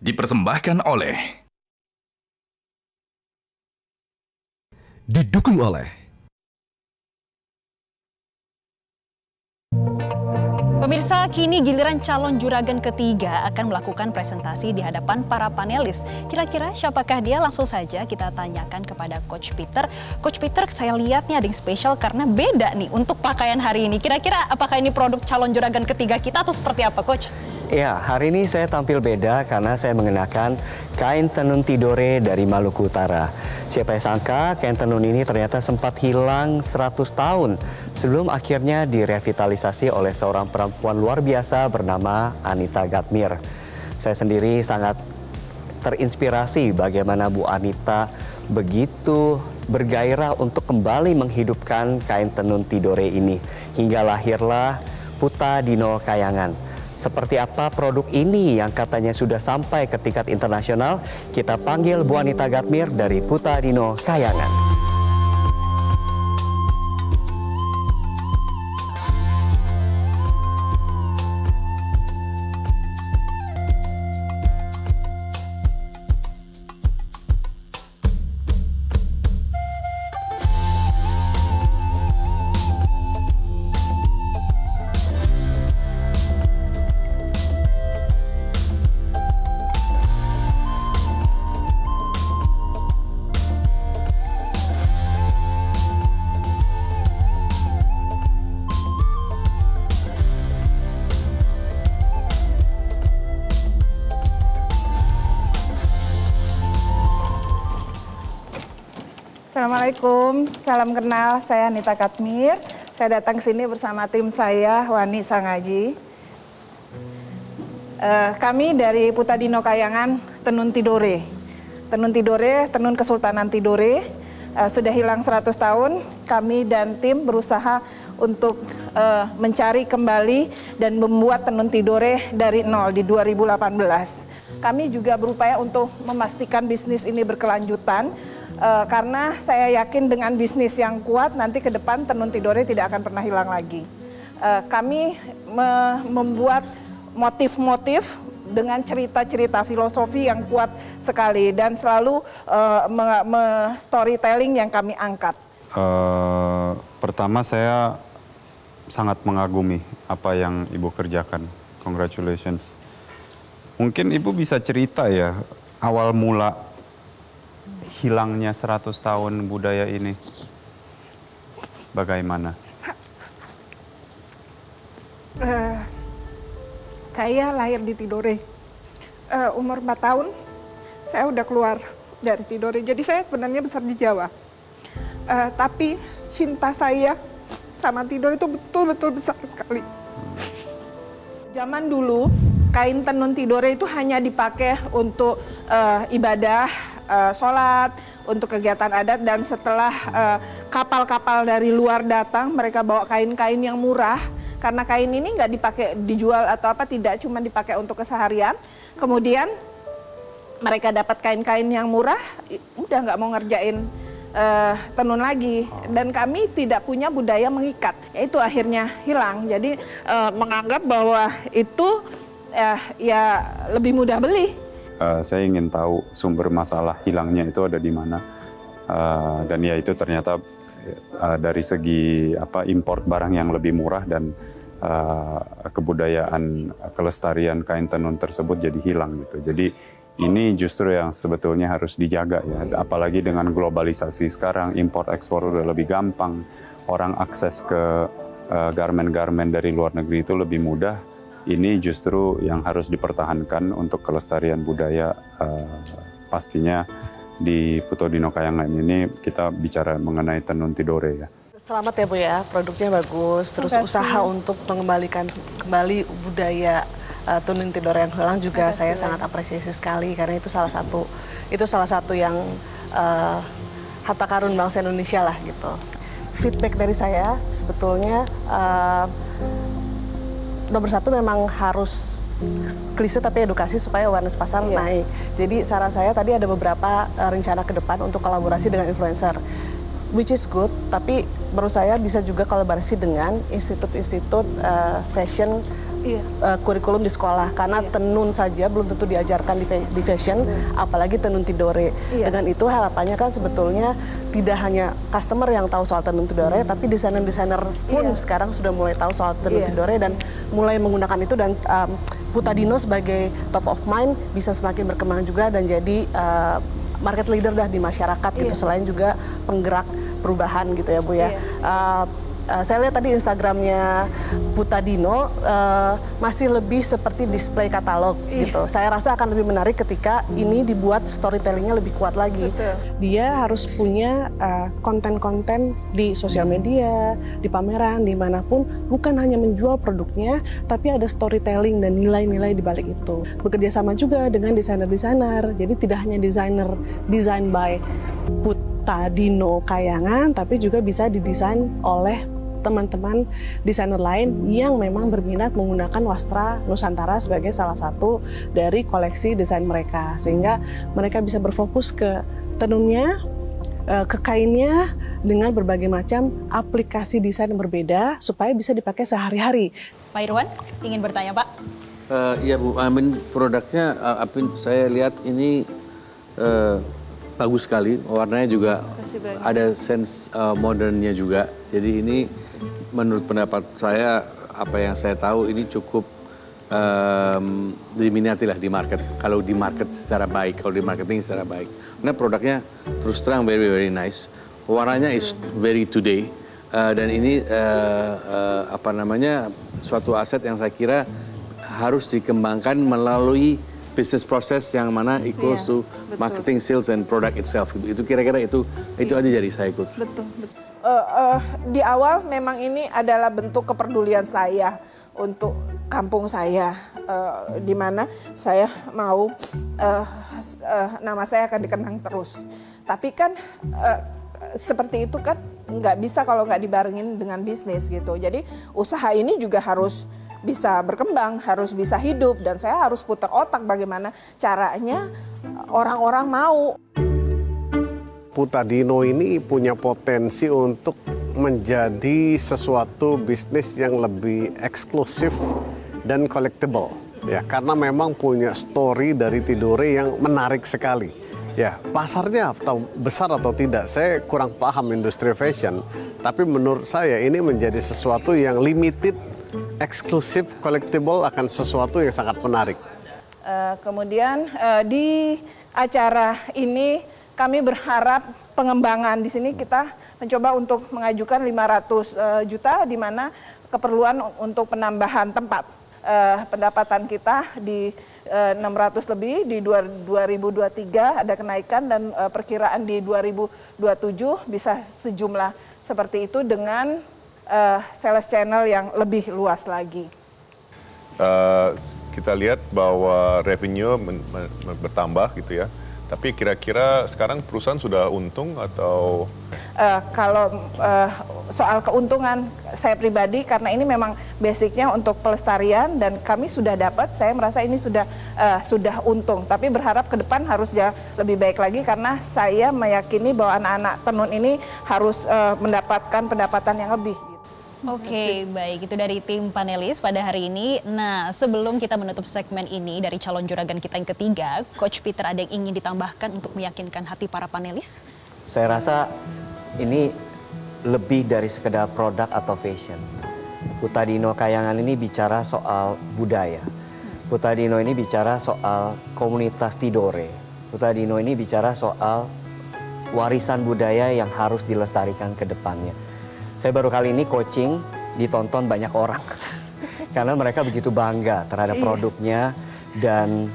Dipersembahkan oleh Didukung oleh Pemirsa, kini giliran calon juragan ketiga akan melakukan presentasi di hadapan para panelis. Kira-kira siapakah dia? Langsung saja kita tanyakan kepada Coach Peter. Coach Peter, saya lihat nih ada yang spesial karena beda nih untuk pakaian hari ini. Kira-kira apakah ini produk calon juragan ketiga kita atau seperti apa, Coach? Ya, hari ini saya tampil beda karena saya mengenakan kain tenun tidore dari Maluku Utara. Siapa yang sangka kain tenun ini ternyata sempat hilang 100 tahun sebelum akhirnya direvitalisasi oleh seorang perempuan luar biasa bernama Anita Gatmir. Saya sendiri sangat terinspirasi bagaimana Bu Anita begitu bergairah untuk kembali menghidupkan kain tenun tidore ini. Hingga lahirlah Puta Dino Kayangan. Seperti apa produk ini yang katanya sudah sampai ke tingkat internasional? Kita panggil Bu Anita Gatmir dari Puta Dino Kayangan. Assalamualaikum, salam kenal, saya Anita Gatmir. Saya datang ke sini bersama tim saya, Wani Sangaji. Kami dari Puta Dino Kayangan, Tenun Tidore. Tenun Tidore, Tenun Kesultanan Tidore, sudah hilang 100 tahun. Kami dan tim berusaha untuk mencari kembali dan membuat tenun tidore dari nol di 2018. Kami juga berupaya untuk memastikan bisnis ini berkelanjutan. Karena saya yakin dengan bisnis yang kuat nanti ke depan tenun tidore tidak akan pernah hilang lagi. Kami membuat motif-motif dengan cerita-cerita filosofi yang kuat sekali dan selalu storytelling yang kami angkat. Pertama saya sangat mengagumi apa yang Ibu kerjakan. Congratulations. Mungkin Ibu bisa cerita ya awal mula hilangnya 100 tahun budaya ini. Bagaimana? Saya lahir di Tidore. Umur 4 tahun saya udah keluar dari Tidore. Jadi saya sebenarnya besar di Jawa. Tapi cinta saya sama Tidore itu betul-betul besar sekali. Zaman dulu kain tenun Tidore itu hanya dipakai untuk ibadah, sholat, untuk kegiatan adat, dan setelah kapal-kapal dari luar datang, mereka bawa kain-kain yang murah, karena kain ini nggak dipakai dijual atau apa, tidak, cuma dipakai untuk keseharian. Kemudian mereka dapat kain-kain yang murah, udah nggak mau ngerjain tenun lagi, dan kami tidak punya budaya mengikat, itu akhirnya hilang. Jadi menganggap bahwa itu ya lebih mudah beli. Saya ingin tahu sumber masalah hilangnya itu ada di mana, dan ya itu ternyata dari segi import barang yang lebih murah dan kebudayaan kelestarian kain tenun tersebut jadi hilang gitu. Jadi ini justru yang sebetulnya harus dijaga ya, apalagi dengan globalisasi sekarang, import ekspor udah lebih gampang, orang akses ke garmen-garmen dari luar negeri itu lebih mudah. Ini justru yang harus dipertahankan untuk kelestarian budaya. Pastinya di Puta Dino Kayangan ini kita bicara mengenai tenun tidore ya. Selamat ya Bu ya, produknya bagus, terus usaha untuk mengembalikan kembali budaya tenun tidore yang hilang juga saya sangat apresiasi sekali, karena itu salah satu yang harta karun bangsa Indonesia lah gitu. Feedback dari saya sebetulnya nomor satu memang harus klise tapi edukasi supaya awareness pasar naik. Jadi saran saya tadi ada beberapa rencana ke depan untuk kolaborasi dengan influencer, which is good, tapi menurut saya bisa juga kolaborasi dengan institut-institut fashion kurikulum di sekolah karena tenun saja belum tentu diajarkan di fashion, apalagi tenun tidore. Dengan itu harapannya kan sebetulnya tidak hanya customer yang tahu soal tenun tidore, tapi desainer-desainer pun sekarang sudah mulai tahu soal tenun tidore dan mulai menggunakan itu, dan Putadino sebagai top of mind bisa semakin berkembang juga dan jadi market leader dah di masyarakat gitu, selain juga penggerak perubahan gitu ya Bu ya. Saya lihat tadi Instagramnya Putadino masih lebih seperti display katalog gitu. Saya rasa akan lebih menarik ketika ini dibuat storytellingnya lebih kuat lagi. Dia harus punya konten-konten di sosial media, di pameran, dimanapun, bukan hanya menjual produknya, tapi ada storytelling dan nilai-nilai di balik itu. Bekerja sama juga dengan desainer-desainer, jadi tidak hanya design by Putadino Kayangan, tapi juga bisa didesain oleh teman-teman desainer lain yang memang berminat menggunakan wastra Nusantara sebagai salah satu dari koleksi desain mereka, sehingga mereka bisa berfokus ke tenunnya, ke kainnya dengan berbagai macam aplikasi desain yang berbeda supaya bisa dipakai sehari-hari. Pak Irwan ingin bertanya Pak? Iya Bu, produknya saya lihat ini bagus sekali, warnanya juga ada sense modernnya juga. Jadi ini menurut pendapat saya, apa yang saya tahu ini cukup diminati lah di market. Kalau di market secara baik, kalau di marketing secara baik. Karena produknya terus terang very nice. Warnanya is very today. Dan ini suatu aset yang saya kira harus dikembangkan melalui business process yang mana equals to marketing, sales, and product itself. Itu kira-kira itu aja dari saya ikut. Betul. Di awal memang ini adalah bentuk kepedulian saya untuk kampung saya, di mana saya mau nama saya akan dikenang terus. Tapi kan seperti itu kan nggak bisa kalau nggak dibarengin dengan bisnis gitu. Jadi usaha ini juga harus bisa berkembang, harus bisa hidup, dan saya harus putar otak bagaimana caranya orang-orang mau. Putadino ini punya potensi untuk menjadi sesuatu bisnis yang lebih eksklusif dan collectible. Ya, karena memang punya story dari Tidore yang menarik sekali. Ya, pasarnya atau besar atau tidak, saya kurang paham industri fashion, tapi menurut saya ini menjadi sesuatu yang limited, eksklusif, collectible, akan sesuatu yang sangat menarik. Kemudian di acara ini kami berharap pengembangan di sini kita mencoba untuk mengajukan 500 juta, di mana keperluan untuk penambahan tempat. Pendapatan kita di 600 lebih, di 2023 ada kenaikan, dan perkiraan di 2027 bisa sejumlah seperti itu dengan sales channel yang lebih luas lagi. Kita lihat bahwa revenue bertambah gitu ya. Tapi kira-kira sekarang perusahaan sudah untung atau? Kalau soal keuntungan saya pribadi, karena ini memang basicnya untuk pelestarian dan kami sudah dapat, saya merasa ini sudah untung. Tapi berharap ke depan harus lebih baik lagi, karena saya meyakini bahwa anak-anak tenun ini harus mendapatkan pendapatan yang lebih. Oke, baik, itu dari tim panelis pada hari ini. Nah, sebelum kita menutup segmen ini dari calon juragan kita yang ketiga, Coach Peter, ada yang ingin ditambahkan untuk meyakinkan hati para panelis? Saya rasa ini lebih dari sekedar produk atau fashion. Putadino Kayangan ini bicara soal budaya. Putadino ini bicara soal komunitas Tidore. Putadino ini bicara soal warisan budaya yang harus dilestarikan ke depannya. Saya baru kali ini coaching, ditonton banyak orang. Karena mereka begitu bangga terhadap produknya dan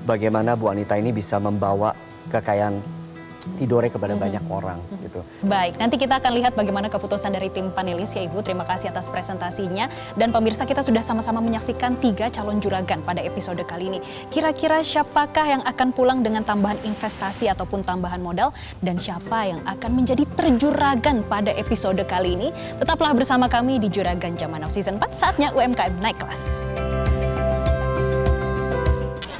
bagaimana Bu Anita ini bisa membawa kekayaan Tidore kepada banyak orang gitu. Baik, nanti kita akan lihat bagaimana keputusan dari tim panelis ya Ibu. Terima kasih atas presentasinya. Dan pemirsa, kita sudah sama-sama menyaksikan 3 calon juragan pada episode kali ini. Kira-kira siapakah yang akan pulang dengan tambahan investasi ataupun tambahan modal? Dan siapa yang akan menjadi terjuragan pada episode kali ini? Tetaplah bersama kami di Juragan Zaman Now Season 4, saatnya UMKM naik kelas.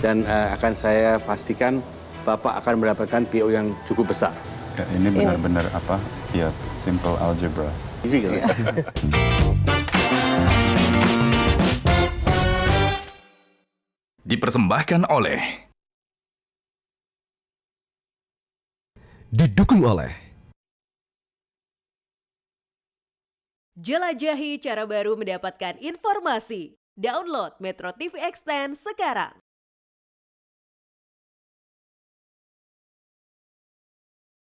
Dan akan saya pastikan Bapak akan mendapatkan PO yang cukup besar. Ya, ini benar-benar ya simple algebra. dipersembahkan oleh didukung oleh jelajahi cara baru mendapatkan informasi. Download Metro TV Extend sekarang.